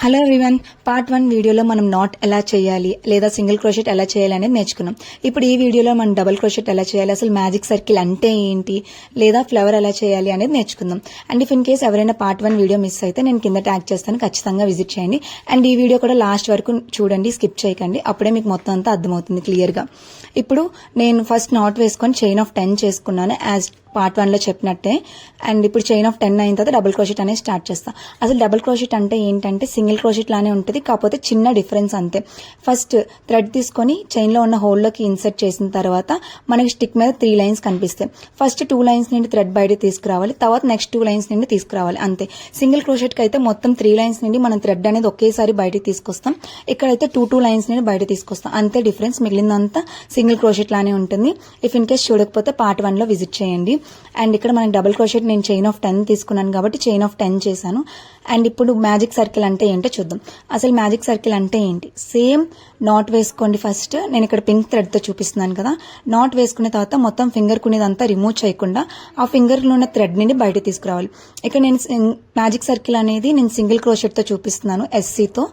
Hello everyone, part 1 వీడియోలో మనం not ఎలా చేయాలి లేదా సింగిల్ క్రోషెట్ ఎలా చేయాలి అనేది నేర్చుకున్నాం. ఇప్పుడు ఈ వీడియోలో మనం డబుల్ క్రోషెట్ ఎలా చేయాలి, అసలు మ్యాజిక్ సర్కిల్ అంటే ఏంటి, లేదా ఫ్లవర్ ఎలా చేయాలి అనేది నేర్చుకుందాం. అండ్ ఇఫ్ ఇన్ కేస్ ఎవరైనా పార్ట్ 1 వీడియో మిస్ అయితే నేను కింద ట్యాగ్ చేస్తాను, ఖచ్చితంగా విజిట్ చేయండి. అండ్ ఈ వీడియో కూడా లాస్ట్ వరకు చూడండి, స్కిప్ చేయకండి, అప్పుడే మీకు మొత్తం అంతా అర్థమవుతుంది క్లియర్గా. ఇప్పుడు నేను ఫస్ట్ నాట్ వేసుకొని చైన్ ఆఫ్ 10 చేసుకున్నాను యాజ్ పార్ట్ 1లో చెప్పినట్టే. అండ్ ఇప్పుడు చైన్ ఆఫ్ 10 అయిన తర్వాత డబుల్ క్రోషెట్ అనేది స్టార్ట్ చేస్తా. అసలు డబుల్ క్రోషెట్ అంటే ఏంటంటే సింగిల్ క్రోషెట్ లానే ఉంటుంది, కాకపోతే చిన్న డిఫరెన్స్ అంతే. ఫస్ట్ థ్రెడ్ తీసుకొని చైన్లో ఉన్న హోల్లోకి ఇన్సర్ట్ చేసిన తర్వాత మనకి స్టిక్ మీద 3 లైన్స్ కనిపిస్తాయి. ఫస్ట్ 2 లైన్స్ నుండి థ్రెడ్ బయట తీసుకురావాలి, తర్వాత నెక్స్ట్ 2 లైన్స్ నుండి తీసుకురావాలి, అంతే. సింగిల్ క్రోషెట్కి అయితే మొత్తం 3 లైన్స్ నుండి మనం థ్రెడ్ అనేది ఒకేసారి బయటకు తీసుకొస్తాం. ఇక్కడైతే 2 లైన్స్ నుండి బయట తీసుకొస్తాం, అంతే డిఫరెన్స్. మిగిలిందంతా సింగిల్ క్రోషెట్ లానే ఉంటుంది. ఇఫ్ ఇన్ కేస్ చూడకపోతే పార్ట్ 1లో విజిట్ చేయండి. అండ్ ఇక్కడ మనకి డబుల్ క్రోషెట్ నేను చైన్ ఆఫ్ 10 తీసుకున్నాను కాబట్టి చైన్ ఆఫ్ 10 చేశాను. అండ్ ఇప్పుడు మ్యాజిక్ సర్కిల్ అంటే ఏంటో చూద్దాం. అసలు మ్యాజిక్ సర్కిల్ అంటే ఏంటి? సేమ్ నాట్ వేసుకోండి. ఫస్ట్ నేను ఇక్కడ పింక్ థ్రెడ్ తో చూపిస్తున్నాను కదా, నాట్ వేసుకున్న తర్వాత మొత్తం ఫింగర్ కునేదంతా రిమూవ్ చేయకుండా ఆ ఫింగర్ లో ఉన్న థ్రెడ్ నుండి బయట తీసుకురావాలి. ఇక్కడ నేను మ్యాజిక్ సర్కిల్ అనేది నేను సింగిల్ క్రోషెట్ తో చూపిస్తున్నాను, ఎస్సీతో.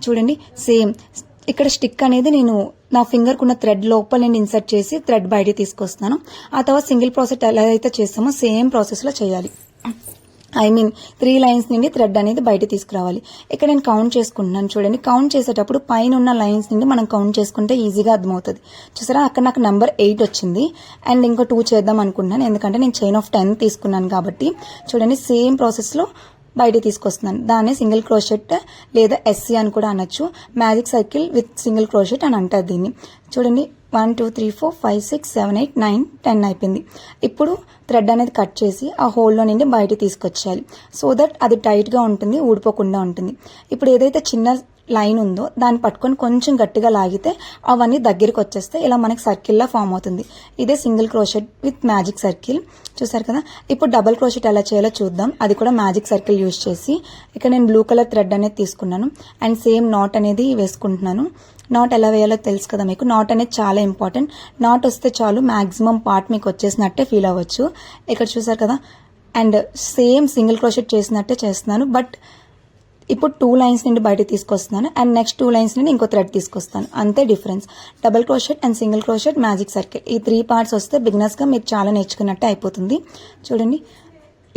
చూడండి, సేమ్ ఇక్కడ స్టిక్ అనేది నేను నా ఫింగర్ కున్న థ్రెడ్ లోపల నేను ఇన్సర్ట్ చేసి థ్రెడ్ బయట తీసుకొస్తాను. ఆ తర్వాత సింగిల్ ప్రాసెస్ ఎలా అయితే చేస్తామో సేమ్ ప్రాసెస్ లో చేయాలి. 3 లైన్స్ నుండి థ్రెడ్ అనేది బయట తీసుకురావాలి. ఇక్కడ నేను కౌంట్ చేసుకుంటున్నాను. చూడండి, కౌంట్ చేసేటప్పుడు పైన ఉన్న లైన్స్ నుండి మనం కౌంట్ చేసుకుంటే ఈజీగా అర్థమవుతుంది. చూసారా, అక్కడ నాకు నెంబర్ 8 వచ్చింది. అండ్ ఇంకో 2 చేద్దాం అనుకుంటున్నాను, ఎందుకంటే నేను చైన్ ఆఫ్ 10 తీసుకున్నాను కాబట్టి. చూడండి, సేమ్ ప్రాసెస్ లో బయట తీసుకొస్తున్నాను. దాన్ని సింగిల్ క్రోషెట్ లేదా ఎస్సీ అని కూడా అనొచ్చు. Magic circle with single crochet అని అంటారు దీన్ని. చూడండి, 1 2 3 4 5 6 7 8 9 10 అయిపోయింది. ఇప్పుడు థ్రెడ్ అనేది కట్ చేసి ఆ హోల్లో నుండి బయట తీసుకొచ్చేయాలి, సో దట్ అది టైట్ గా ఉంటుంది, ఊడిపోకుండా ఉంటుంది. ఇప్పుడు ఏదైతే చిన్న లైన్ ఉందో దాన్ని పట్టుకొని కొంచెం గట్టిగా లాగితే అవన్నీ దగ్గరికి వచ్చేస్తే ఇలా మనకి సర్కిల్లా ఫామ్ అవుతుంది. ఇదే single crochet with magic circle. చూసారు కదా. ఇప్పుడు డబుల్ క్రోషెట్ ఎలా చేయాలో చూద్దాం, అది కూడా మ్యాజిక్ సర్కిల్ యూజ్ చేసి. ఇక్కడ నేను బ్లూ కలర్ థ్రెడ్ అనేది తీసుకున్నాను అండ్ సేమ్ నాట్ అనేది వేసుకుంటున్నాను. నాట్ ఎలా వేయాలో తెలుసు కదా మీకు. నాట్ అనేది చాలా ఇంపార్టెంట్. నాట్ వస్తే చాలు మాక్సిమం పార్ట్ మీకు వచ్చేసినట్టే ఫీల్ అవ్వచ్చు. ఇక్కడ చూసారు కదా. అండ్ సేమ్ సింగిల్ క్రోషెట్ చేసినట్టే చేస్తున్నాను, బట్ ఇప్పుడు 2 లైన్స్ నుండి బయట తీసుకొస్తున్నాను అండ్ నెక్స్ట్ 2 లైన్స్ నుండి ఇంకో థ్రెడ్ తీసుకొస్తాను, అంతే difference. Double crochet and single crochet, magic circle, ఈ 3 పార్ట్స్ వస్తే బిగినర్స్ గా మీరు చాలా నేర్చుకున్నట్టే అయిపోతుంది. చూడండి,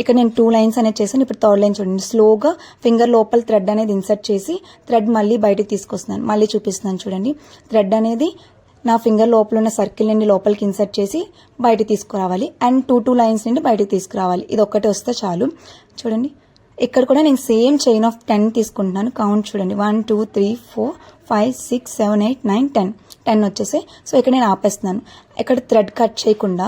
ఇక్కడ నేను 2 లైన్స్ అనేది చేశాను. ఇప్పుడు 3rd లైన్ చూడండి, స్లోగా ఫింగర్ లోపల థ్రెడ్ అనేది ఇన్సర్ట్ చేసి థ్రెడ్ మళ్ళీ బయటకు తీసుకొస్తున్నాను. మళ్ళీ చూపిస్తున్నాను చూడండి, థ్రెడ్ అనేది నా ఫింగర్ లోపల ఉన్న సర్కిల్ నుండి లోపలికి ఇన్సర్ట్ చేసి బయట తీసుకురావాలి అండ్ 2 లైన్స్ నుండి బయటకు తీసుకురావాలి. ఇది ఒక్కటి వస్తే చాలు. చూడండి, ఇక్కడ కూడా నేను సేమ్ చైన్ ఆఫ్ 10 తీసుకుంటున్నాను. కౌంట్ చూడండి, 1 2 3 4 5 6 7 8 9 10 వచ్చేసాయి. సో ఇక్కడ నేను ఆపేస్తున్నాను. ఇక్కడ థ్రెడ్ కట్ చేయకుండా,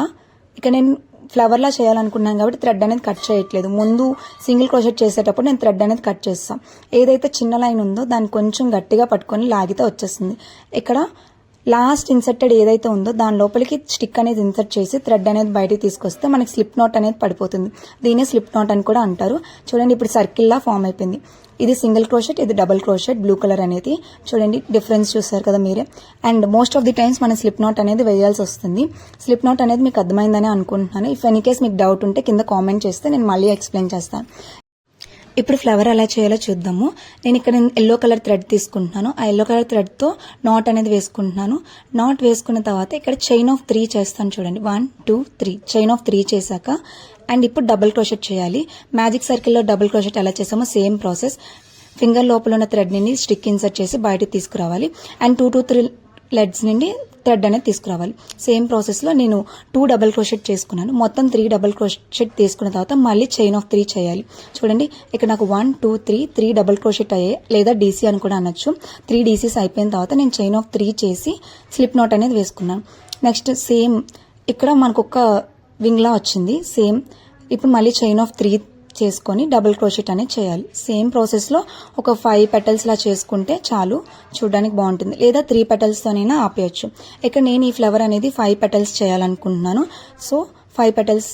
ఇక్కడ నేను ఫ్లవర్ లా చేయాలనుకున్నాను కాబట్టి థ్రెడ్ అనేది కట్ చేయట్లేదు. ముందు సింగిల్ క్రోషెట్ చేసేటప్పుడు నేను థ్రెడ్ అనేది కట్ చేస్తాను. ఏదైతే చిన్న లైన్ ఉందో దాన్ని కొంచెం గట్టిగా పట్టుకొని లాగితే వచ్చేస్తుంది. ఇక్కడ లాస్ట్ ఇన్సర్టెడ్ ఏదైతే ఉందో దాని లోపలికి స్టిక్ అనేది ఇన్సర్ట్ చేసి థ్రెడ్ అనేది బయటకు తీసుకొస్తే మనకి స్లిప్ నాట్ అనేది పడిపోతుంది. దీనే స్లిప్ నాట్ అని కూడా అంటారు. చూడండి, ఇప్పుడు సర్కిల్ లా ఫామ్ అయిపోయింది. ఇది సింగిల్ క్రోషెట్, ఇది డబుల్ క్రోషెట్. బ్లూ కలర్ అనేది చూడండి, డిఫరెన్స్ చూసారు కదా మీరే. And most of the times మనం స్లిప్ నాట్ అనేది వేయాల్సి వస్తుంది. స్లిప్ నాట్ అనేది మీకు అర్థమైందని అనుకుంటున్నాను. ఇఫ్ ఎనీ కేస్ మీకు డౌట్ ఉంటే కింద కామెంట్ చేస్తే నేను మళ్ళీ ఎక్స్ప్లెయిన్ చేస్తాను. ఇప్పుడు ఫ్లవర్ ఎలా చేయాలో చూద్దాము. నేను ఇక్కడ ఎల్లో కలర్ థ్రెడ్ తీసుకుంటున్నాను. ఆ ఎల్లో కలర్ థ్రెడ్ తో నాట్ అనేది వేసుకుంటున్నాను. నాట్ వేసుకున్న తర్వాత ఇక్కడ చైన్ ఆఫ్ 3 చేస్తాను. చూడండి, 1 2 3 చైన్ ఆఫ్ 3 చేశాక అండ్ ఇప్పుడు డబుల్ క్రోషెట్ చేయాలి. మ్యాజిక్ సర్కిల్లో డబుల్ క్రోషెట్ ఎలా చేసామో సేమ్ ప్రాసెస్. ఫింగర్ లోపల ఉన్న థ్రెడ్ ని స్టిక్ ఇన్సర్ట్ చేసి బయటకు తీసుకురావాలి అండ్ 2 to 3 లెడ్స్ నుండి థ్రెడ్ అనేది తీసుకురావాలి. సేమ్ ప్రాసెస్ లో నేను 2 డబుల్ క్రోషెట్ చేసుకున్నాను. మొత్తం 3 డబుల్ క్రోషెట్ తీసుకున్న తర్వాత మళ్ళీ చైన్ ఆఫ్ 3 చేయాలి. చూడండి, ఇక్కడ నాకు 1 2 3 డబుల్ క్రోషెట్ అయ్యాయి, లేదా డీసీ అని కూడా అనొచ్చు. 3 డీసీస్ అయిపోయిన తర్వాత నేను చైన్ ఆఫ్ 3 చేసి స్లిప్ నాట్ అనేది వేసుకున్నాను. నెక్స్ట్ సేమ్ ఇక్కడ మనకు ఒక వింగ్ లా వచ్చింది. సేమ్ ఇప్పుడు మళ్ళీ చైన్ ఆఫ్ 3 చేసుకొని డబుల్ క్రోషెట్ అనేది చేయాలి. సేమ్ ప్రాసెస్ లో ఒక 5 పెటల్స్ లా చేసుకుంటే చాలు, చూడడానికి బాగుంటుంది. లేదా 3 పెటల్స్ తోనైనా ఆపేయచ్చు. ఇక్కడ నేను ఈ ఫ్లవర్ అనేది 5 పెటల్స్ చేయాలనుకుంటున్నాను. సో 5 పెటల్స్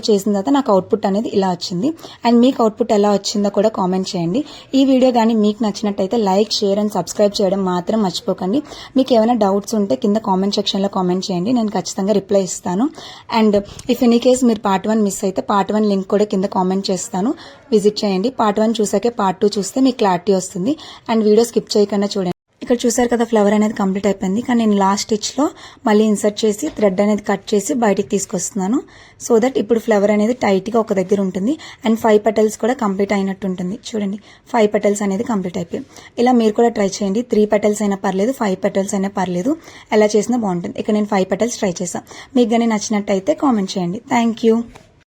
చేసిన తర్వాత నాకు అవుట్పుట్ అనేది ఇలా వచ్చింది. అండ్ మీకు అవుట్పుట్ ఎలా వచ్చిందో కూడా కామెంట్ చేయండి. ఈ వీడియో కానీ మీకు నచ్చినట్టయితే లైక్, షేర్ అండ్ సబ్స్క్రైబ్ చేయడం మాత్రం మర్చిపోకండి. మీకు ఏమైనా డౌట్స్ ఉంటే కింద కామెంట్ సెక్షన్లో కామెంట్ చేయండి, నేను ఖచ్చితంగా రిప్లై ఇస్తాను. అండ్ ఇఫ్ ఎనీ కేస్ మీరు పార్ట్ 1 మిస్ అయితే పార్ట్ 1 లింక్ కూడా కింద కామెంట్ చేస్తాను, విజిట్ చేయండి. పార్ట్ 1 చూసాకే పార్ట్ 2 చూస్తే మీకు క్లారిటీ వస్తుంది. అండ్ వీడియో స్కిప్ చేయకుండా చూడండి. ఇక్కడ చూసారు కదా, ఫ్లవర్ అనేది కంప్లీట్ అయిపోయింది. కానీ నేను లాస్ట్ స్టిచ్లో మళ్ళీ ఇన్సర్ట్ చేసి థ్రెడ్ అనేది కట్ చేసి బయటికి తీసుకొస్తున్నాను. సో దట్ ఇప్పుడు ఫ్లవర్ అనేది టైట్గా ఒక దగ్గర ఉంటుంది. అండ్ 5 పెటల్స్ కూడా కంప్లీట్ అయినట్టు ఉంటుంది. చూడండి, 5 పెటల్స్ అనేది కంప్లీట్ అయిపోయి. ఇలా మీరు కూడా ట్రై చేయండి. 3 పెటల్స్ అయినా పర్లేదు, 5 పెటల్స్ అయినా పర్లేదు, ఎలా చేసినా బాగుంటుంది. ఇక్కడ నేను 5 పెటల్స్ ట్రై చేశాను. మీకు కానీ నచ్చినట్టయితే కామెంట్ చేయండి. Thank you.